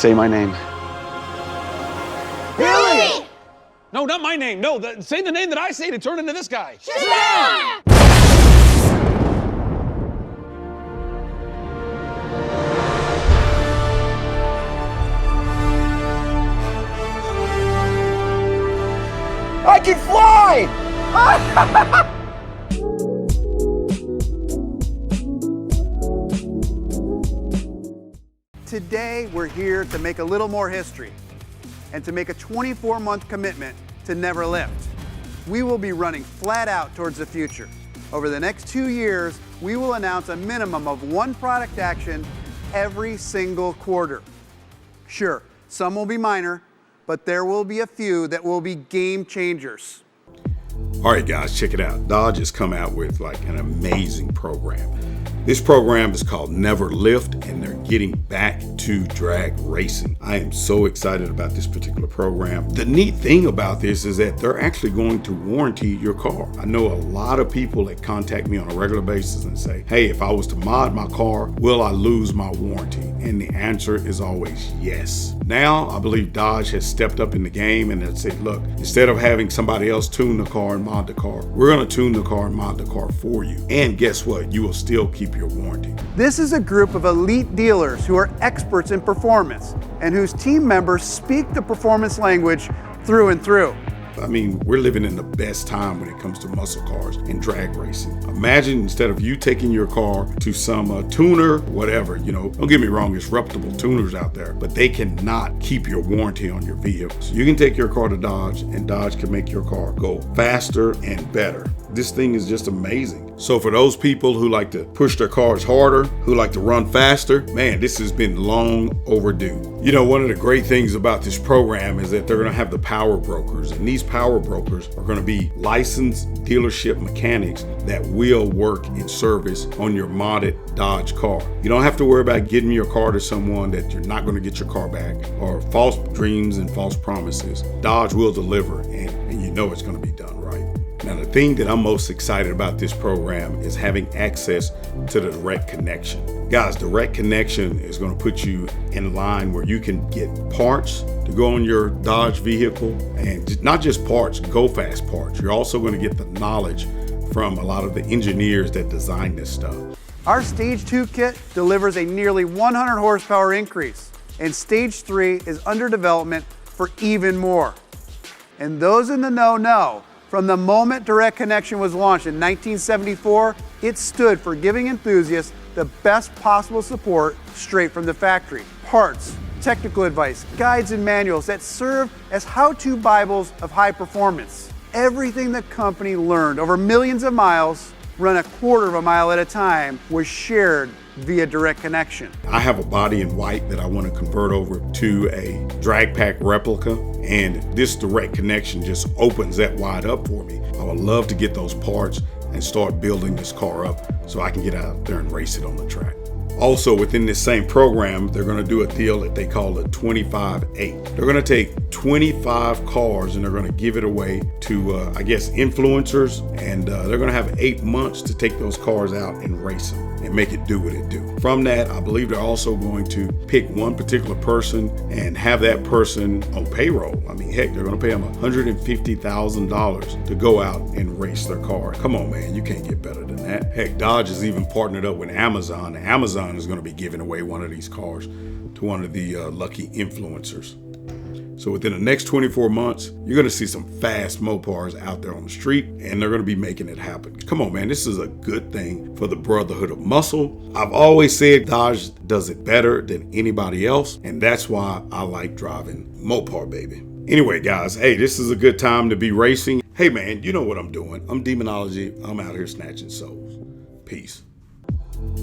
Say my name. Billy! No, not my name. No, say the name that I say to turn into this guy. Shazam! I can fly! Today, we're here to make a little more history and to make a 24-month commitment to never lift. We will be running flat out towards the future. Over the next 2 years, we will announce a minimum of 1 product action every single quarter. Sure, some will be minor, but there will be a few that will be game changers. All right, guys, check it out. Dodge has come out with like an amazing program. This program is called Never Lift, and they're getting back to drag racing. I am so excited about this particular program. The neat thing about this is that they're actually going to warranty your car. I know a lot of people that contact me on a regular basis and say, hey, if I was to mod my car, will I lose my warranty? And the answer is always yes. Now, I believe Dodge has stepped up in the game and has said, look, instead of having somebody else tune the car and mod the car, we're gonna tune the car and mod the car for you. And guess what? You will still keep your warranty. This is a group of elite dealers who are experts in performance and whose team members speak the performance language through and through. I mean, we're living in the best time when it comes to muscle cars and drag racing. Imagine instead of you taking your car to some tuner, whatever, you know, don't get me wrong, there's reputable tuners out there, but they cannot keep your warranty on your vehicle. So you can take your car to Dodge and Dodge can make your car go faster and better. This thing is just amazing. So for those people who like to push their cars harder, who like to run faster, man, this has been long overdue. You know, one of the great things about this program is that they're gonna have the power brokers, and these power brokers are gonna be licensed dealership mechanics that will work in service on your modded Dodge car. You don't have to worry about getting your car to someone that you're not gonna get your car back, or false dreams and false promises. Dodge will deliver, and you know it's gonna be done right. Now, the thing that I'm most excited about this program is having access to the direct connection. Guys, direct connection is going to put you in line where you can get parts to go on your Dodge vehicle, and not just parts, go fast parts. You're also going to get the knowledge from a lot of the engineers that design this stuff. Our Stage 2 kit delivers a nearly 100 horsepower increase, and Stage 3 is under development for even more. And those in the know. From the moment Direct Connection was launched in 1974, it stood for giving enthusiasts the best possible support straight from the factory. Parts, technical advice, guides and manuals that serve as how-to Bibles of high performance. Everything the company learned over millions of miles, run a quarter of a mile at a time, was shared via Direct Connection. I have a body in white that I want to convert over to a drag pack replica, and this Direct Connection just opens that wide up for me. I would love to get those parts and start building this car up so I can get out there and race it on the track. Also, within this same program, they're going to do a deal that they call a 25-8. They're going to take 25 cars and they're going to give it away to, I guess, influencers, and they're going to have 8 months to take those cars out and race them and make it do what it do. From that, I believe they're also going to pick one particular person and have that person on payroll. I mean, heck, they're going to pay them $150,000 to go out and race their car. Come on, man, you can't get better than that. Heck, Dodge has even partnered up with Amazon. Amazon is going to be giving away one of these cars to one of the lucky influencers. So within the next 24 months, you're going to see some fast Mopars out there on the street, and they're going to be making it happen. Come on, man, this is a good thing for the brotherhood of muscle. I've always said Dodge does it better than anybody else, and that's why I like driving Mopar, baby. Anyway, guys, hey, this is a good time to be racing. Hey, man, you know what I'm doing. I'm Demonology. I'm out here snatching souls. Peace.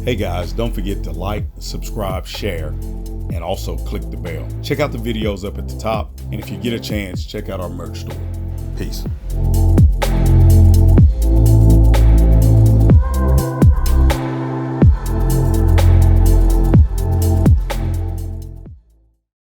Hey guys, don't forget to like, subscribe, share, and also click the bell. Check out the videos up at the top, and if you get a chance, check out our merch store. Peace.